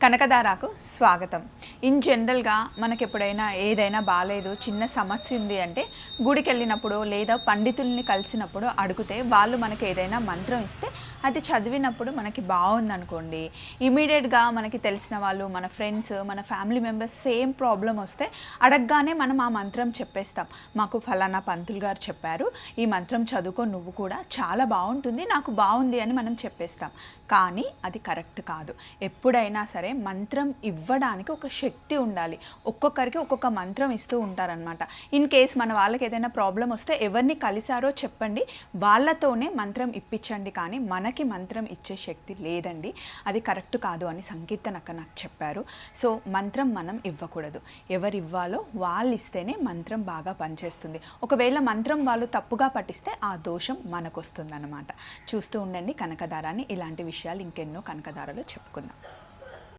కనకదారాకు స్వాగతం. ఇన్ జనరల్‌గా మనకెప్పుడైనా ఏదైనా బాలేదు, చిన్న సమస్య ఉంది అంటే గుడికెళ్ళినప్పుడో లేదా పండితుల్ని కలిసినప్పుడు అడిగితే వాళ్ళు మనకి ఏదైనా మంత్రం ఇస్తే అది చదివినప్పుడు మనకి బావుందనుకోండి, ఇమ్మీడియేట్‌గా మనకి తెలిసిన వాళ్ళు, మన ఫ్రెండ్స్, మన ఫ్యామిలీ మెంబర్స్ సేమ్ ప్రాబ్లమ్ వస్తే అడగగానే మనం ఆ మంత్రం చెప్పేస్తాం. మాకు ఫలానా పంతులు గారు చెప్పారు, ఈ మంత్రం చదువుకో నువ్వు కూడా చాలా బావుంటుంది, నాకు బావుంది అని మనం చెప్పేస్తాం. కానీ అది కరెక్ట్ కాదు. ఎప్పుడైనా సరే మంత్రం ఇవ్వడానికి ఒక శక్తి ఉండాలి. ఒక్కొక్కరికి ఒక్కొక్క మంత్రం ఇస్తూ ఉంటారనమాట. ఇన్ కేస్ మన వాళ్ళకి ఏదైనా ప్రాబ్లమ్ వస్తే ఎవరిని కలిసారో చెప్పండి, వాళ్ళతోనే మంత్రం ఇప్పించండి. కానీ మనకి మంత్రం ఇచ్చే శక్తి లేదండి, అది కరెక్ట్ కాదు అని సంకీర్తనక్క నాకు చెప్పారు. సో మంత్రం మనం ఇవ్వకూడదు. ఎవరు ఇవ్వాలో వాళ్ళు ఇస్తేనే మంత్రం బాగా పనిచేస్తుంది. ఒకవేళ మంత్రం వాళ్ళు తప్పుగా పఠిస్తే ఆ దోషం మనకు వస్తుందన్నమాట. చూస్తూ ఉండండి కనకదారాన్ని. ఇలాంటి విషయాలు ఇంకెన్నో కనకదారలో చెప్పుకుందాం.